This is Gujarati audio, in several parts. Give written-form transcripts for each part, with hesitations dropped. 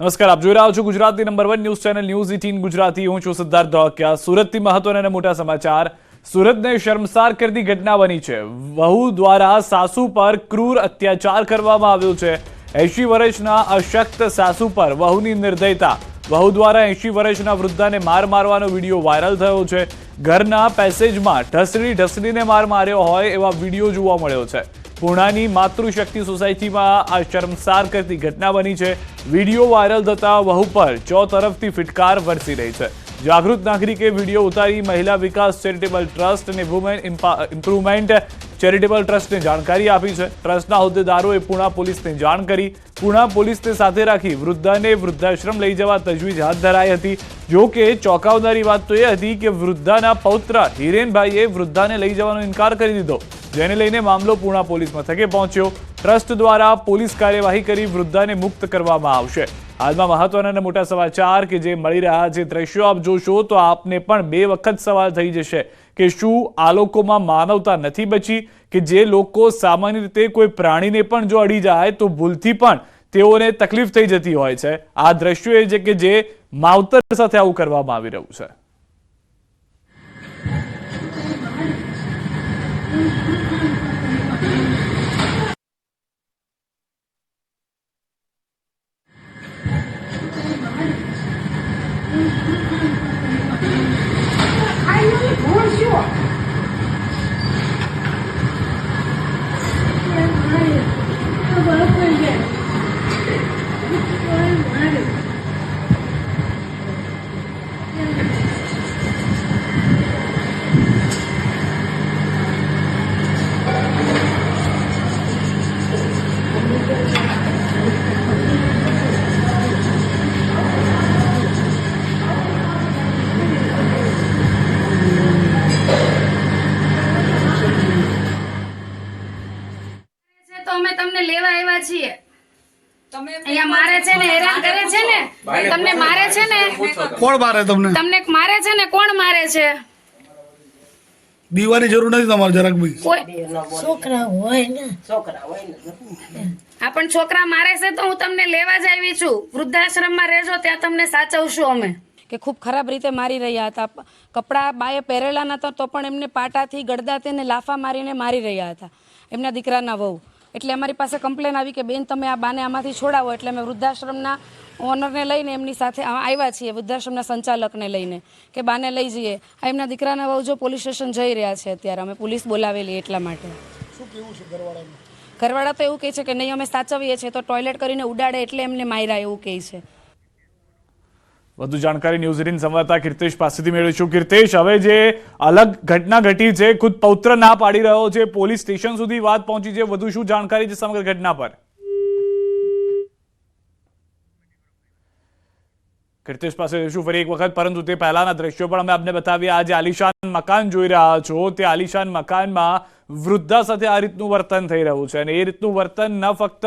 નમસ્કાર, આપ જોઈ રહ્યા છો ગુજરાતની number 1 news channel news 18 Gujarati. હું છું સિદ્ધાર્થ ધોળકિયા। સુરતથી મહત્વના અને મોટા સમાચાર। સુરતને શર્મસાર કરતી ઘટના બની છે। વહુ દ્વારા સાસુ પર ક્રૂર અત્યાચાર કરવામાં આવ્યો છે। 80 વર્ષના અશક્ત સાસુ પર વહુની નિર્દયતા। વહુ દ્વારા 80 વર્ષના વૃદ્ધાને માર મારવાનો વિડીયો વાયરલ થયો છે। ઘરના પેસેજમાં ઢસડીને માર માર્યો હોય એવા વિડીયો જોવા મળ્યો છે। પૂર્ણાની માતૃશક્તિ સોસાયટીમાં આ શર્મસાર કરતી ઘટના બની છે। વિડીયો વાયરલ થતા વહુ પર ચોતરફથી ફિટકાર વરસી રહી છે। જાગૃત નાગરિકે વિડીયો ઉતારી મહિલા વિકાસ ચેરિટેબલ ટ્રસ્ટ અને વુમેન ઇમ્પ્રુવમેન્ટ ચેરિટેબલ ટ્રસ્ટને જાણકારી આપી છે। ટ્રસ્ટના હોદ્દેદારોએ પૂર્ણા પોલીસને જાણ કરી। પૂર્ણા પોલીસને સાથે રાખી વૃદ્ધાને વૃદ્ધાશ્રમ લઈ જવા તજવીજ હાથ ધરાઈ હતી। જો કે ચોંકાવનારી વાત તો એ હતી કે વૃદ્ધાના પૌત્ર હિરેનભાઈએ વૃદ્ધાને લઈ જવાનો ઇનકાર કરી દીધો, જેને લઈને મામલો પૂર્ણા પોલીસ મથકે પહોંચ્યો। ટ્રસ્ટ દ્વારા પોલીસ કાર્યવાહી કરી વૃદ્ધાને મુક્ત કરવામાં આવશે। હાલમાં મહત્વના અને મોટા સમાચાર કે જે મળી રહ્યા છે, દ્રશ્યો આપ જોશો તો આપને પણ બે વખત સવાલ થઈ જશે કે શું આ લોકોમાં માનવતા નથી બચી કે જે લોકો સામાન્ય રીતે કોઈ પ્રાણીને પણ જો અડી જાય તો ભૂલથી પણ તેઓને તકલીફ થઈ જતી હોય છે। આ દ્રશ્યો એ છે કે જે માવતર સાથે આવું કરવામાં આવી રહ્યું છે। દીવાની જરૂર નથી તમારે જરાક બી છોકરા હોય ને પણ છોકરા મારે છે તો હું તમને લેવા જ આવી છું। વૃદ્ધાશ્રમમાં રહેજો, ત્યાં તમને સાચવશું અમે। કે ખૂબ ખરાબ રીતે મારી રહ્યા હતા। કપડાં બાએ પહેરેલા નહોતા તો પણ એમને પાટાથી ગળદાથી ને લાફા મારીને મારી રહ્યા હતા એમના દીકરાના વહુ। એટલે અમારી પાસે કમ્પ્લેન આવી કે બેન તમે આ બાને આમાંથી છોડાવો। એટલે અમે વૃદ્ધાશ્રમના ઓનરને લઈને એમની સાથે આવ્યા છીએ, વૃદ્ધાશ્રમના સંચાલકને લઈને કે બાને લઈ જઈએ। આ એમના દીકરાના વહુ જો પોલીસ સ્ટેશન જઈ રહ્યા છે। અત્યારે અમે પોલીસ બોલાવેલી એટલા માટે। શું કેવું છે ઘરવાળાનું? ઘરવાળા તો એવું કહે છે કે નહીં અમે સાચવીએ છીએ, તો ટોયલેટ કરીને ઉડાડે એટલે એમને માર્યા એવું કહે છે। વધુ જાણકારી ન્યૂઝ 18 સંવાદદાતા કીર્તેશ પાસેથી મેળવીશું। કીર્તેશ, હવે જે અલગ ઘટના ઘટી છે, ખુદ પૌત્ર ના પાડી રહ્યો છે, પોલીસ સ્ટેશન સુધી વાત પહોંચી છે, વધુ શું જાણકારી છે સમગ્ર ઘટના પર? કીર્તેશ પાસે શું ફરી એક વખત, પરંતુ તે પહેલાના દ્રશ્યો પણ અમે આપને બતાવીએ। આ જે આલિશાન મકાન જોઈ રહ્યા છો, તે આલિશાન મકાનમાં વૃદ્ધા સાથે આ રીતનું વર્તન થઈ રહ્યું છે અને એ રીતનું વર્તન ન ફક્ત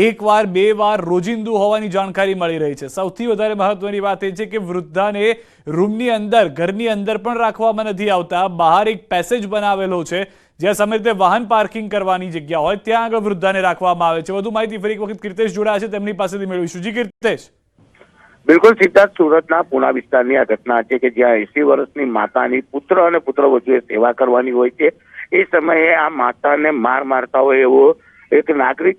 એક વાર બે વાર રોજિંદુ હોવાની જાણકારી મળી રહી છે। સૌથી વધારે મહત્વની વાત એ છે કે વૃદ્ધાને રૂમની અંદર, ઘરની અંદર પણ રાખવામાં નથી આવતા। બહાર એક પેસેજ બનાવેલો છે જ્યાં સામાન્ય રીતે વાહન પાર્કિંગ કરવાની જગ્યા હોય, ત્યાં આગળ વૃદ્ધાને રાખવામાં આવે છે। વધુ માહિતી ફરી એક વખત કીર્તેશ જોડાયા છે, તેમની પાસેથી મેળવીશું। જી કીર્તેશ। બિલકુલ સિદ્ધાર્થ, સુરતના પૂર્ણા વિસ્તારની આ ઘટના છે કે જ્યાં 80 વર્ષની માતાની પુત્ર અને પુત્રવધુએ સેવા કરવાની હોય છે। એ સમયે આ માતાને મારતા હોય એવો એક નાગરિક,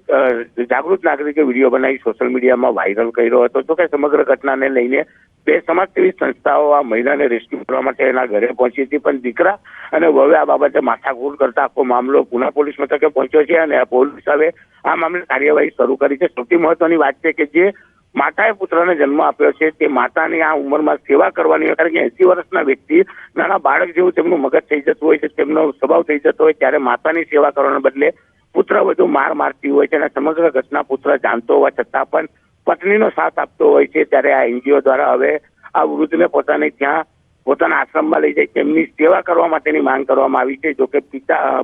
જાગૃત નાગરિકે વિડીયો બનાવી સોશિયલ મીડિયામાં વાયરલ કર્યો હતો। તો કે સમગ્ર ઘટનાને લઈને બે સમાજસેવી સંસ્થાઓ આ મહિલાને રેસ્ક્યુ કરવા માટે એના ઘરે પહોંચી હતી, પણ દીકરા અને વહુએ આ બાબતે માથાકૂટ કરતા આખો મામલો પૂર્ણા પોલીસ મથકે પહોંચ્યો છે અને પોલીસ હવે આ મામલે કાર્યવાહી શરૂ કરી છે। સૌથી મહત્વની વાત છે કે જે માતાએ પુત્રને જન્મ આપ્યો છે તે માતાની આ ઉંમરમાં સેવા કરવાની હોય, કારણ કે 80 વર્ષના વ્યક્તિ નાના બાળક જેવું તેમનું મગજ થઈ જતું હોય છે, તેમનો સ્વભાવ થઈ જતો હોય, ત્યારે માતાની સેવા કરવાના બદલે પુત્ર વધુ મારતી હોય છે અને સમગ્ર ઘટના પુત્ર જાણતો હોવા છતાં પણ પત્નીનો સાથ આપતો હોય છે। ત્યારે આ એનજીઓ દ્વારા હવે આ વૃદ્ધને પોતાના આશ્રમમાં લઈ જાય તેમની સેવા કરવા માટેની માંગ કરવામાં આવી છે। જોકે પિતા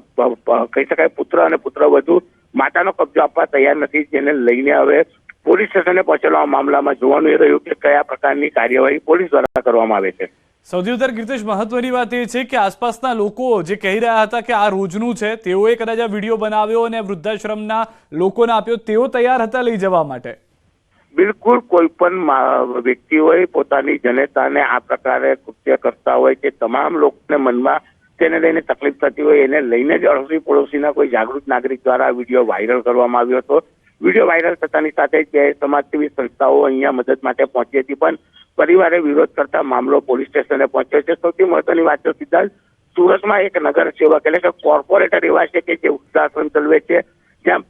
કહી શકાય પુત્ર અને પુત્રવધુ માતાનો કબજો આપવા તૈયાર નથી, જેને લઈને હવે પોલીસ સ્ટેશને પહોંચેલા મામલામાં જોવાનું એ રહ્યું કે કયા પ્રકારની કાર્યવાહી પોલીસ દ્વારા કરવામાં આવે છે। સૌથી વધારે કીર્તેશ મહત્વની વાત એ છે કે આસપાસના લોકો જે કહી રહ્યા હતા કે આ રોજનું છે, તેઓએ કદાચ આ વિડીયો બનાવ્યો અને વૃદ્ધાશ્રમના લોકોને આપ્યો, તેઓ તૈયાર હતા લઈ જવા માટે। બિલકુલ કોઈ પણ વ્યક્તિ હોય પોતાની જનતાને આ પ્રકારે કૃત્ય કરતા હોય તે તમામ લોકોને મનમાં તેને લઈને તકલીફ થતી હોય એને લઈને જ અડોશી પડોશીના કોઈ જાગૃત નાગરિક દ્વારા વિડીયો વાયરલ કરવામાં આવ્યો હતો. વિડીયો વાયરલ થતાની સાથે જ સમાજસેવી સંસ્થાઓ અહીંયા મદદ માટે પહોંચી હતી, પણ પરિવારે વિરોધ કરતા મામલો પોલીસ સ્ટેશને પહોંચ્યો છે. સૌથી મહત્વની વાત તો સિદ્ધાર્થ, સુરતમાં એક નગર સેવક એટલે કે કોર્પોરેટર એવા છે કે જે વૃદ્ધાશ્રમ ચલાવે છે, જ્યાં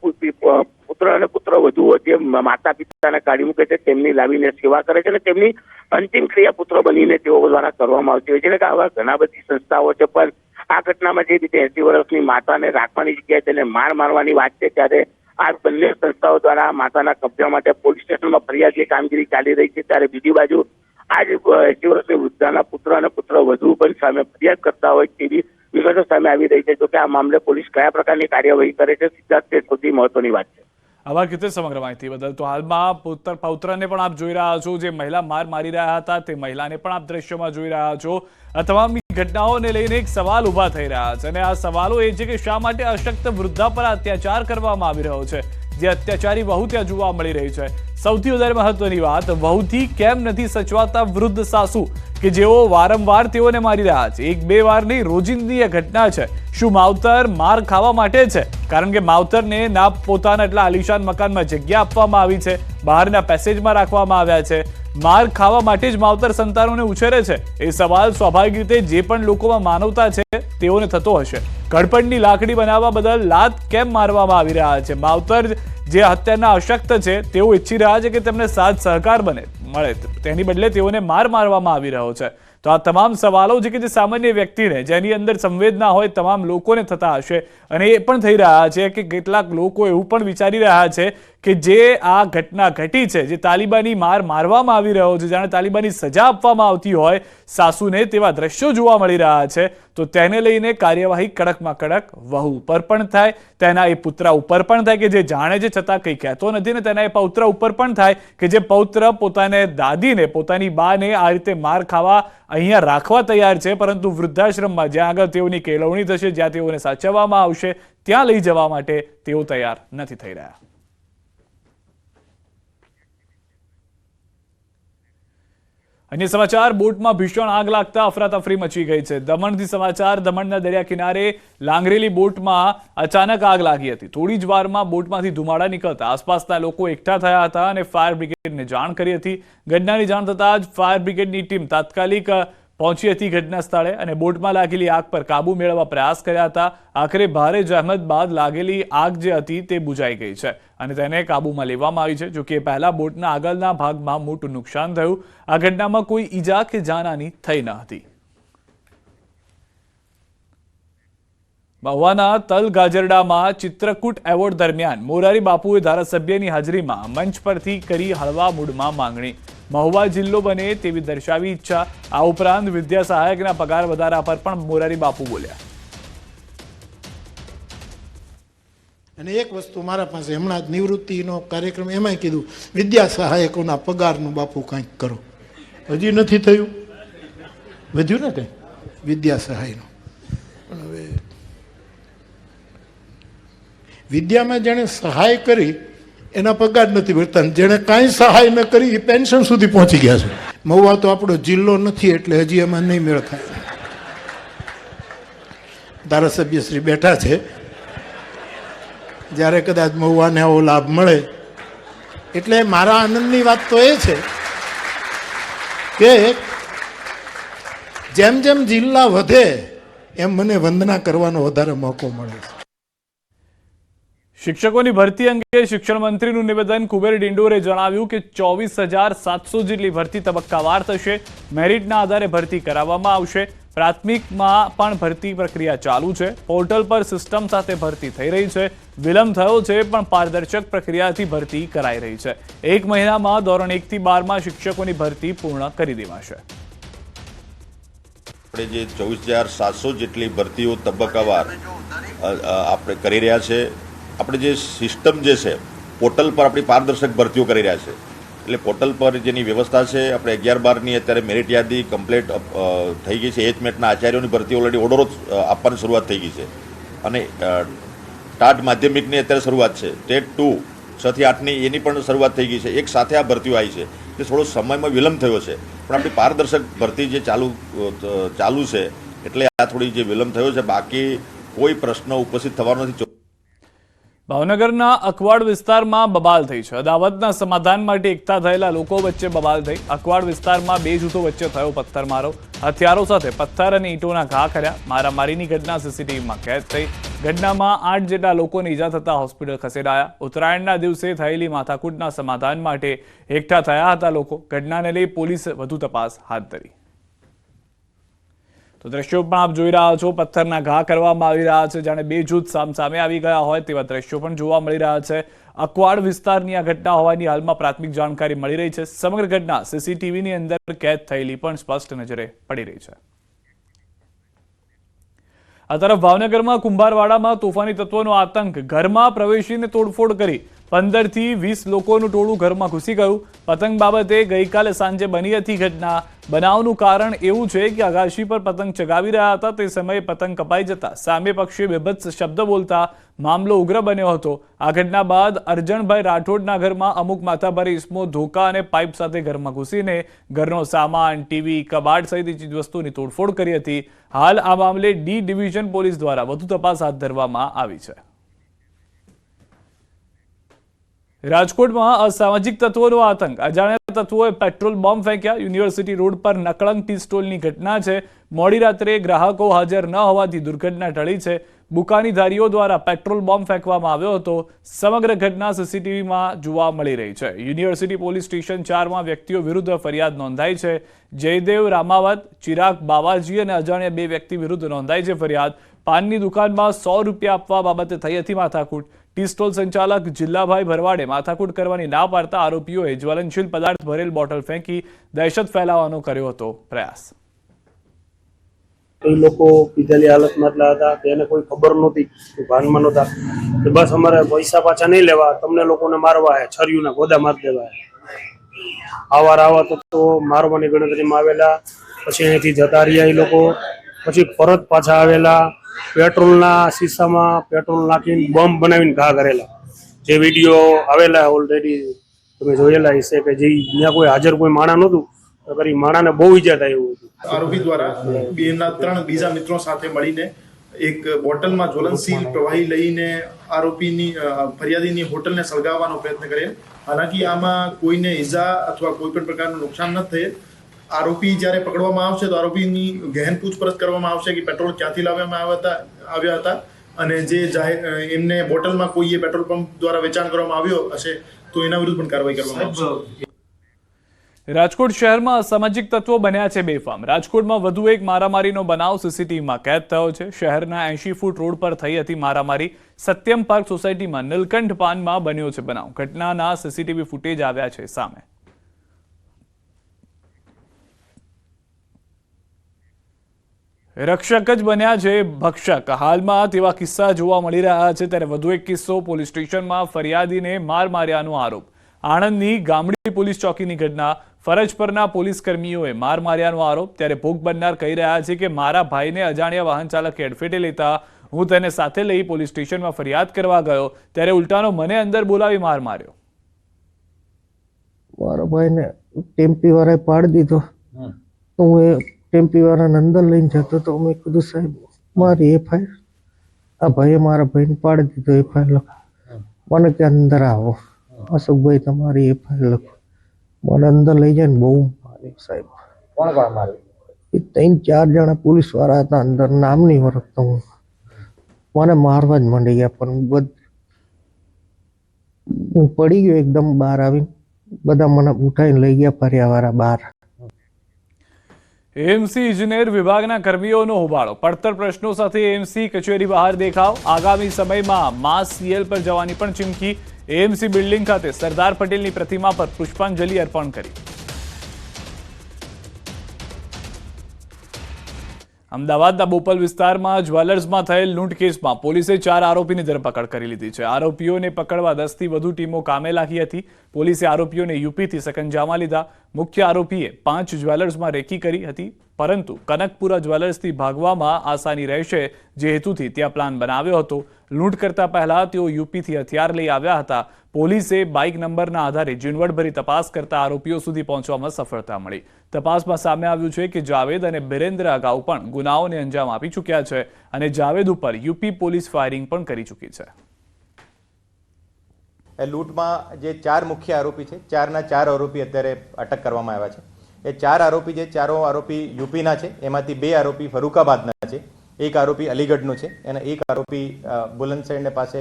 પુત્ર અને પુત્ર વધુઓ જે માતા પિતાને કાઢી મૂકે છે તેમની લાવીને સેવા કરે છે અને તેમની અંતિમ ક્રિયા પુત્ર બનીને તેઓ દ્વારા કરવામાં આવતી હોય છે. એટલે કે આવા ઘણા બધી સંસ્થાઓ છે, પણ આ ઘટનામાં જે રીતે 80 વર્ષની માતાને રાખવાની જગ્યાએ તેને મારવાની વાત છે, ત્યારે આ બંને સંસ્થાઓ દ્વારા માતાના કબજા માટે પોલીસ સ્ટેશનમાં ફરિયાદની કામગીરી ચાલી રહી છે. ત્યારે બીજી બાજુ આજ 80 વર્ષની વૃદ્ધાના પુત્ર અને પુત્ર વધુ પણ સામે ફરિયાદ કરતા હોય તેવી વિગતો સામે આવી રહી છે. જો કે આ મામલે પોલીસ કયા પ્રકારની કાર્યવાહી કરે છે સિદ્ધાર્થ, તે સૌથી મહત્વની વાત છે. આભાર કીતે સમગ્ર માહિતી બદલ. તો હાલમાં પૌત્રને પણ આપ જોઈ રહ્યા છો, જે મહિલા મારી રહ્યા હતા તે મહિલાને પણ આપ દ્રશ્યોમાં જોઈ રહ્યા છો. આ તમામ ઘટનાઓને લઈને એક સવાલ ઉભા થઈ રહ્યા છે અને આ સવાલો એ છે કે શા માટે અશક્ત વૃદ્ધા પર અત્યાચાર કરવામાં આવી રહ્યો છે, જે અત્યાચારી વહુ ત્યાં જોવા મળી રહી છે. સૌથી વધારે મહત્વની વાત, વહુથી કેમ નથી સચવાતા વૃદ્ધ સાસુ કે જેઓ વારંવાર તેઓને મારી રહ્યા છે. 1-2 વાર નહીં, રોજિંદી એ ઘટના છે. શું માવતર માર ખાવા માટે છે? કારણ કે માવતરને ના પોતાના એટલા આલિશાન મકાનમાં જગ્યા આપવામાં આવી છે, બહારના પેસેજમાં રાખવામાં આવ્યા છે. માર ખાવા માટે જ માવતર સંતાનોને ઉછેરે છે. એ સવાલ સ્વાભાવિક રીતે જે પણ લોકોમાં માનવતા છે તેઓને થતો હશે. ગળપણની લાકડી બનાવવા બદલ લાત કેમ મારવામાં આવી રહ્યા છે? માવતર જે અત્યારના અશક્ત છે તેઓ ઈચ્છી રહ્યા છે કે તેમને સાથ સહકાર મળે, તેની બદલે તેઓને મારવામાં આવી રહ્યો છે. તો આ તમામ સવાલો જે કે જે સામાન્ય વ્યક્તિને, જેની અંદર સંવેદના હોય, તમામ લોકોને થતા હશે. અને એ પણ થઈ રહ્યા છે કે કેટલાક લોકો એવું પણ વિચારી રહ્યા છે કે જે આ ઘટના ઘટી છે, જે તાલિબાની મારવામાં આવી રહ્યો છે, જાણે તાલિબાની સજા આપવામાં આવતી હોય સાસુને, તેવા દ્રશ્યો જોવા મળી રહ્યા છે. તો તેને લઈને કાર્યવાહી કડકમાં કડક વહુ ઉપર પણ થાય, તેના એ પુત્ર ઉપર પણ થાય કે જે જાણે છે છતાં કંઈ કહેતો નથી, ને તેના એ પૌત્ર ઉપર પણ થાય કે જે પૌત્ર પોતાને દાદીને, પોતાની બાને આ રીતે માર ખાવા અહીંયા રાખવા તૈયાર છે, પરંતુ વૃદ્ધાશ્રમમાં જ્યાં આગળ તેઓની કેળવણી થશે, જ્યાં તેઓને સાચવવામાં આવશે, ત્યાં લઈ જવા માટે તેઓ તૈયાર નથી થઈ રહ્યા. અન્ય સમાચાર, બોટમાં ભીષણ આગ લાગતા અફરાતફરી મચી ગઈ છે. દમણથી સમાચાર, દમણના દરિયા કિનારે લાંગરેલી બોટમાં અચાનક આગ લાગી હતી. થોડી જ વારમાં બોટમાંથી ધુમાડા નીકળતા આસપાસના લોકો એકઠા થયા હતા અને ફાયર બ્રિગેડને જાણ કરી હતી. ઘટનાની જાણ થતાં જ ફાયર બ્રિગેડની ટીમ તાત્કાલિક પહોંચી હતી ઘટના સ્થળે અને બોટમાં લાગેલી આગ પર કાબુ મેળવવા પ્રયાસ કર્યા હતા. આખરે ભારે જહેમત બાદ લાગેલી આગ જે હતી તે બુઝાઈ ગઈ છે અને તેને કાબુમાં લેવામાં આવી છે. જોકે પહેલા બોટના આગળના ભાગમાં મોટું નુકસાન થયું. આ ઘટનામાં કોઈ ઈજા કે જાનહાની થઈ ન હતી. મહુવાના તલગાજરડામાં ચિત્રકૂટ એવોર્ડ દરમિયાન મોરારી બાપુએ ધારાસભ્યની હાજરીમાં મંચ પરથી કરી હળવા મૂડમાં માંગણી. મહુવા જિલ્લો બને તેવી દર્શાવી ઈચ્છા. આ ઉપરાંત વિદ્યા સહાયકના પગાર વધારા પર પણ મોરારી બાપુ બોલ્યા. અને એક વસ્તુ મારા પાસે હમણાં જ નિવૃત્તિનો કાર્યક્રમ એમાંય કીધું, વિદ્યા સહાયકોના પગારનું બાપુ કંઈક કરો. હજી નથી થયું, વધ્યું ને કંઈ વિદ્યા સહાયનું. પણ હવે વિદ્યામાં જેણે સહાય કરી એના પગાર નથી ભરતા, જેણે કાંઈ સહાય ન કરી એ પેન્શન સુધી પહોંચી ગયા છે. મહુવા તો આપણો જિલ્લો નથી એટલે હજી એમાં નહીં મેળ ખાય. ધારાસભ્ય શ્રી બેઠા છે, જ્યારે કદાચ મહુવાને આવો લાભ મળે. એટલે મારા આનંદની વાત તો એ છે કે જેમ જેમ જિલ્લા વધે એમ મને વંદના કરવાનો વધારે મોકો મળે છે. શિક્ષકોની ભરતી અંગે શિક્ષણ મંત્રીનું નિવેદન. કુબેર ડિંડોરે જણાવ્યું કે 24,700 જેટલી ભરતી તબક્કાવાર થશે. મેરિટના આધારે ભરતી કરાવવામાં આવશે. પ્રાથમિકમાં પણ ભરતી પ્રક્રિયા ચાલુ છે. પોર્ટલ પર સિસ્ટમ સાથે ભરતી થઈ રહી છે. વિલંબ થયો છે પણ પારદર્શક પ્રક્રિયાથી ભરતી કરાઈ રહી છે. 1 મહિનામાં ધોરણ 1 થી 12માં શિક્ષકોની ભરતી પૂર્ણ કરી દેવાશે. આપણે જે 24,700 જેટલી ભરતીઓ તબક્કાવાર આપણે કરી રહ્યા છે. આપણે જે સિસ્ટમ જે છે પોર્ટલ પર આપણી પારદર્શક ભરતીઓ કરી રહ્યા છે. એટલે પોર્ટલ પર જેની વ્યવસ્થા છે, આપણે 11-12ની અત્યારે મેરિટ યાદી કમ્પ્લીટ થઈ ગઈ છે. એચમેટના આચાર્યોની ભરતી ઓલરેડી ઓર્ડરો આપવાની શરૂઆત થઈ ગઈ છે અને ટાટ માધ્યમિકની અત્યારે શરૂઆત છે. ટેટ 2 6 થી 8ની એની પણ શરૂઆત થઈ ગઈ છે. એક સાથે આ ભરતીઓ આવી છે કે થોડો સમયમાં વિલંબ થયો છે, પણ આપણી પારદર્શક ભરતી જે ચાલુ છે એટલે આ થોડી જે વિલંબ થયો છે, બાકી કોઈ પ્રશ્ન ઉપસ્થિત થવાનો નથી. ભાવનગરના અકવાડ વિસ્તારમાં બબાલ થઈ છે. અદાવતના સમાધાન માટે એકઠા થયેલા લોકો વચ્ચે બબાલ થઈ. અકવાડ વિસ્તારમાં 2 જૂથો વચ્ચે થયો પથ્થરમારો. હથિયારો સાથે પથ્થર અને ઈંટોના ઘા કર્યા. મારામારીની ઘટના સીસીટીવીમાં કેદ થઈ. ઘટનામાં 8 જેટલા લોકોને ઈજા થતા હોસ્પિટલ ખસેડાયા. ઉત્તરાયણના દિવસે થયેલી માથાકૂટના સમાધાન માટે એકઠા થયા હતા લોકો. ઘટનાને લઈ પોલીસે વધુ તપાસ હાથ ધરી. તો દ્રશ્યો પણ આપ જોઈ રહ્યા છો, પથ્થરના ઘા કરવામાં આવી રહ્યા છે, જાણે 2 જૂથ સામે આવી ગયા હોય તેવા દ્રશ્યો પણ જોવા મળી રહ્યા છે. અકવાડ વિસ્તારની આ ઘટના હોવાની હાલમાં પ્રાથમિક જાણકારી મળી રહી છે. સમગ્ર ઘટના સીસીટીવીની અંદર કેદ થયેલી પણ સ્પષ્ટ નજરે પડી રહી છે. આ તરફ ભાવનગરમાં કુંભારવાડામાં તોફાની તત્વોનો આતંક. ઘરમાં પ્રવેશીને તોડફોડ કરી 15 થી 20 લોકોનું ટોળું ઘરમાં ઘૂસી ગયું. પતંગ બાબતે ગઈકાલે સાંજે બની હતી ઘટના. બનાવનું કારણ એવું છે કે અગાશી પર પતંગ ચગાવી રહ્યા હતા તે સમયે પતંગ કપાઈ જતા સામે પક્ષે બેભત્સ શબ્દ બોલતા મામલો ઉગ્ર બન્યો હતો. આ ઘટના બાદ અરજણભાઈ રાઠોડના ઘરમાં અમુક માથાભારે ઇસમો ધોકા અને પાઇપ સાથે ઘરમાં ઘૂસીને ઘરનો સામાન, ટીવી, કબાટ સહિતની ચીજવસ્તુની તોડફોડ કરી હતી. હાલ આ મામલે ડી ડિવિઝન પોલીસ દ્વારા વધુ તપાસ હાથ ધરવામાં આવી છે. રાજકોટમાં અસામાજિક તત્વોનો આતંક. અજાણ્યા તત્વોએ પેટ્રોલ બોમ્બ ફેંક્યા. યુનિવર્સિટી રોડ પર નકળંગ ટી સ્ટોલની ઘટના છે. મોડી રાત્રે ગ્રાહકો હાજર ન હોવાથી દુર્ઘટના ટળી છે. બુકાનીધારીઓ દ્વારા પેટ્રોલ બોમ્બ ફેંકવામાં આવ્યો હતો. સમગ્ર ઘટના સીસીટીવીમાં જોવા મળી રહી છે. યુનિવર્સિટી પોલીસ સ્ટેશન 4માં વ્યક્તિઓ વિરુદ્ધ ફરિયાદ નોંધાઈ છે. જયદેવ રામાવત, ચિરાગ બાવાજી અને અજાણ્યા 2 વ્યક્તિ વિરુદ્ધ નોંધાઈ છે ફરિયાદ. પાનની દુકાનમાં 100 રૂપિયા આપવા બાબતે થઈ હતી માથાકૂટ. ટી સ્ટોલ સંચાલક જિલ્લાભાઈ ભરવાડે માથાકૂટ કરવાની ના પાડતા આરોપીઓએ જ્વલનશીલ પદાર્થ ભરેલ બોટલ ફેંકી દહેશત ફેલાવવાનો કર્યો હતો પ્રયાસ. એ લોકો પીધેલી હાલતમાં એટલા હતા કે એને કોઈ ખબર નહોતી, ભાનમાં નહોતા કે બસ અમારે પૈસા પાછા નહીં લેવા, તમને લોકોને મારવા હે, છરીઓના ગોદા મારી દેવા હે. આવા તો મારવાની ગણતરીમાં આવેલા. પછી અહીંથી જતા રહ્યા એ લોકો. પછી પરત પાછા આવેલા. પેટ્રોલના શીશામાં પેટ્રોલ નાખીને બોમ્બ બનાવીને ઘા કરેલા. જે વિડીયો આવેલા ઓલરેડી તમે જોયેલા હશે કે જે ત્યાં કોઈ હાજર કોઈ માણા નહોતું, કરી માણાને બહુ ઈજા થાય એવું હતું. આરોપી દ્વારા 3 બીજા મિત્રો સાથે મળીને એક બોટલમાં જ્વલનશીલ પ્રવાહી લઈને આરોપીની ફરિયાદીની હોટલને સળગાવવાનો પ્રયત્ન કરેલ. હાલાકી આમાં કોઈને ઈજા અથવા કોઈ પણ પ્રકારનું નુકસાન ન થયેલ. આરોપી જ્યારે પકડવામાં આવશે તો આરોપીની ગહેન પૂછપરછ કરવામાં આવશે કે પેટ્રોલ ક્યાંથી લાવવામાં આવ્યા હતા અને જે એમને બોટલમાં કોઈએ પેટ્રોલ પંપ દ્વારા વેચાણ કરવામાં આવ્યો હશે તો એના વિરુદ્ધ પણ કાર્યવાહી કરવામાં આવશે. રાજકોટ શહેરમાં અસામાજિક તત્વો બન્યા છે બેફામ. રાજકોટમાં વધુ એક મારામારીનો બનાવ સીસીટીવીમાં કેદ થયો છે. શહેરના 80 ફૂટ રોડ પર થઈ હતી મારામારી. સત્યમ પાર્ક સોસાયટીમાં નીલકંઠ પાનમાં બન્યો છે બનાવ. ઘટનાના સીસીટીવી ફૂટેજ આવ્યા છે સામે. રક્ષક જ બન્યા છે ભક્ષક. હાલમાં તેવા કિસ્સા જોવા મળી રહ્યા છે. ત્યારે વધુ એક કિસ્સો. પોલીસ સ્ટેશનમાં ફરિયાદીને માર માર્યાનો આરોપ. આણંદની ગામડી પોલીસ ચોકીની ઘટના. ફરજ પરના પોલીસ કર્મીઓએ માર માર્યાનો આરોપ. ત્યારે ભોગ બનનાર કહી રહ્યા છે કે મારા ભાઈને અજાણ્યા વાહન ચાલકે અડફેટે લેતા હું તેને સાથે લઈ પોલીસ સ્ટેશનમાં ફરિયાદ કરવા ગયો ત્યારે ઉલટાનો મને અંદર બોલાવી માર માર્યો. મારા ભાઈને ટેમ્પી વાળાએ પાડી દીધો તો હું એ ટેમ્પી વાળાને અંદર લઈને જતો તો મેં કીધું સાહેબ મારી એફઆઈઆર, આ ભાઈએ મારા ભાઈને પાડી દીધો, એફઆઈઆર લખો. મને કે અંદર આવો અશોકભાઈ તમારી એફઆઈઆર લખો. મને અંદર લઈ જાય ને બહુ માર્યો સાહેબ. કોણ માર્યું? એ 3-4 જણા પોલીસ વાળા હતા અંદર, નામ નહીં ઓળખતો હું. મને મારવા જ માંડી ગયા પણ હું પડી ગયો એકદમ. બહાર આવીને બધા મને ઉઠાઈને લઈ ગયા ફર્યાવાળા બહાર. એએમસી ઇજનેર વિભાગના કર્મીઓનો હોબાળો. પડતર પ્રશ્નો સાથે એએમસી કચેરી બહાર દેખાવ. આગામી સમયમાં માસ સીએલ પર જવાની પણ ચીમકી. એએમસી બિલ્ડિંગ ખાતે સરદાર પટેલની પ્રતિમા પર પુષ્પાંજલિ અર્પણ કરી. અમદાવાદના બોપલ વિસ્તારમાં જ્વેલર્સમાં થયેલ લૂંટ કેસમાં પોલીસે 4 આરોપીની ધરપકડ કરી લીધી છે. આરોપીઓને પકડવા 10 થી વધુ ટીમો કામે લાગી હતી. પોલીસે આરોપીઓને યુપીથી સકંજામાં લીધા. મુખ્ય આરોપીએ 5 જ્વેલર્સમાં રેકી કરી હતી, પરંતુ કનકપુરા જ્વેલર્સથી ભાગવામાં આસાની રહેશે જે હેતુથી ત્યાં પ્લાન બનાવ્યો હતો. લૂંટ કરતા પહેલા તેઓ યુપીથી હથિયાર લઈ આવ્યા હતા. પોલીસે બાઇક નંબરના આધારે ઝીણવટભરી તપાસ કરતા આરોપીઓ સુધી પહોંચવામાં સફળતા મળી. તપાસમાં સામે આવ્યું છે કે જાવેદ અને બિરેન્દ્ર અગાઉ પણ ગુનાઓને અંજામ આપી ચૂક્યા છે અને જાવેદ ઉપર યુપી પોલીસ ફાયરિંગ પણ કરી ચૂકી છે. લૂંટમાં જે 4 મુખ્ય આરોપી છે, 4ના 4 આરોપી અત્યારે અટક કરવામાં આવ્યા છે. એ 4 આરોપી જે ચારો આરોપી યુપીના છે, એમાંથી 2 આરોપી ફરુખાબાદના છે, 1 આરોપી અલીગઢનો છે અને 1 આરોપી બુલંદશહેર પાસે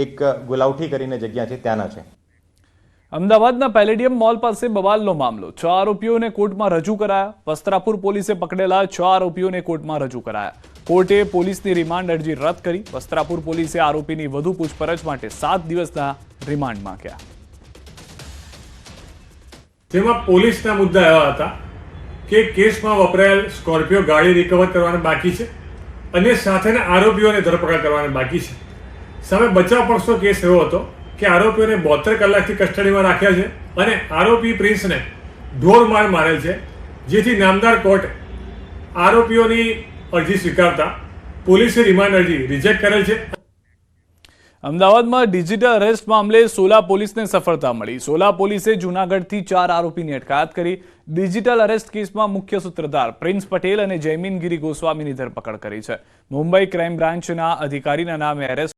એક ગુલાવઠી કરીને જગ્યા છે ત્યાંના છે. અમદાવાદના પેલેડિયમ મોલ પાસે બવાલનો મામલો. 6 આરોપીઓને કોર્ટમાં રજૂ કરાયા. વસ્ત્રાપુર પોલીસે પકડેલા 6 આરોપીઓને કોર્ટમાં રજૂ કરાયા. કોર્ટે પોલીસની રિમાન્ડ અરજી રદ કરી. વસ્ત્રાપુર પોલીસે આરોપીની વધુ પૂછપરછ માટે 7 દિવસના રિમાન્ડ માંગ્યા. જેમાં પોલીસના મુદ્દા એવા હતા કે કેસમાં વપરાયેલ સ્કોર્પિયો ગાડી રિકવર કરવાના બાકી છે અને સાથેના આરોપીઓને ધરપકડ કરવાના બાકી છે. સામે બચાવ પક્ષનો કેસ એવો હતો કે આરોપીઓને 72 કલાકથી કસ્ટડીમાં રાખ્યા છે અને આરોપી પ્રિન્સને ઢોર માર મારેલ છે, જેથી નામદાર કોર્ટે આરોપીઓની અરજી સ્વીકારતા પોલીસે રિમાન્ડ અરજી રિજેક્ટ કરેલ છે. અમદાવાદમાં ડિજિટલ અરેસ્ટ મામલે સોલા પોલીસને સફળતા મળી. સોલા પોલીસે જૂનાગઢથી 4 આરોપીની અટકાયત કરી. ડિજિટલ અરેસ્ટ કેસમાં મુખ્ય સૂત્રધાર પ્રિન્સ પટેલ અને જયમીન ગિરી ગોસ્વામીની ધરપકડ કરી છે. મુંબઈ ક્રાઇમ બ્રાન્ચના અધિકારીના નામે એરેસ્ટ